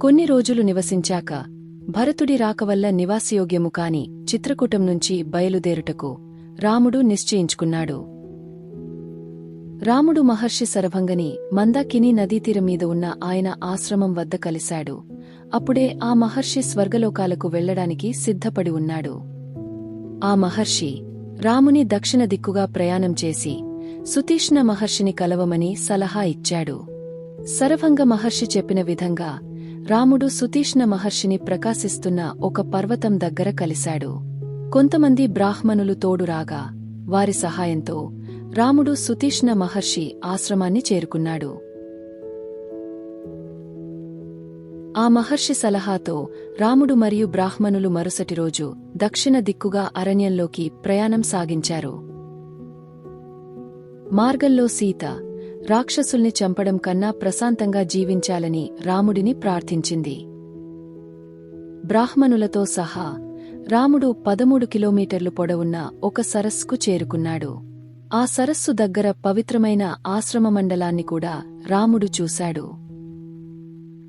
కొన్ని రోజులు నివసించాక భరతుడి రాకవల్ల నివాసయోగ్యము కాని చిత్రకూటం నుంచి బయలుదేరుటకు రాముడు నిశ్చయించుకున్నాడు. రాముడు మహర్షి శరభంగని మందాకిని నదీతీరమీద ఉన్న ఆయన ఆశ్రమం వద్ద కలిశాడు. అప్పుడే ఆ మహర్షి స్వర్గలోకాలకు వెళ్లడానికి సిద్ధపడి ఉన్నాడు. ఆ మహర్షి రాముని దక్షిణ దిక్కుగా ప్రయాణం చేసి సుతీష్ణ మహర్షిని కలవమని సలహా ఇచ్చాడు. శరభంగ మహర్షి చెప్పిన విధంగా రాముడు సుతీష్ణ మహర్షిని ప్రకాశిస్తున్న ఒక పర్వతం దగ్గర కలిశాడు. కొంతమంది బ్రాహ్మణులు తోడురాగా వారి సహాయంతో రాముడు సుతీష్ణ మహర్షి ఆశ్రమాన్ని చేరుకున్నాడు. ఆ మహర్షి సలహాతో రాముడు మరియు బ్రాహ్మణులు మరుసటి రోజు దక్షిణ దిక్కుగా అరణ్యంలోకి ప్రయాణం సాగించారు. మార్గంలో సీత రాక్షసుల్ని చంపడం కన్నా ప్రశాంతంగా జీవించాలని రాముడిని ప్రార్థించింది. బ్రాహ్మణులతో సహా రాముడు 13 కిలోమీటర్లు పొడవున్న ఒక సరస్సుకు చేరుకున్నాడు. ఆ సరస్సు దగ్గర పవిత్రమైన ఆశ్రమమండలాన్ని కూడా రాముడు చూశాడు.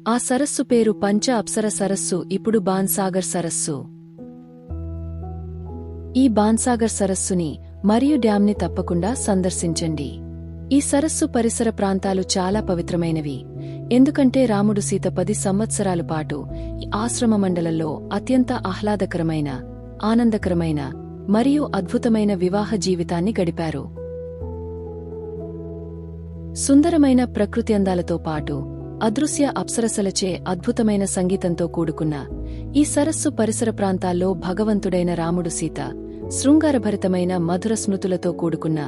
ఆ సరస్సు పేరు పంచ అప్సర సరస్సు, ఇప్పుడు బాన్సాగర్ సరస్సు. ఈ బాన్సాగర్ సరస్సుని మరియు డ్యాంని తప్పకుండా సందర్శించండి. ఈ సరస్సు పరిసర ప్రాంతాలు చాలా పవిత్రమైనవి, ఎందుకంటే రాముడు సీత 10 సంవత్సరాల పాటు ఈ ఆశ్రమ మండలంలో అత్యంత ఆహ్లాదకరమైన, ఆనందకరమైన మరియు అద్భుతమైన వివాహ జీవితాన్ని గడిపారు. సుందరమైన ప్రకృతి అందాలతో పాటు అదృశ్య అప్సరసలచే అద్భుతమైన సంగీతంతో కూడుకున్న ఈ సరస్సు పరిసర ప్రాంతాల్లో భగవంతుడైన రాముడు సీత శృంగారభరితమైన మధుర స్మృతులతో కూడుకున్న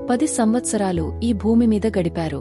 10 సంవత్సరాలు ఈ భూమి మీద గడిపారు.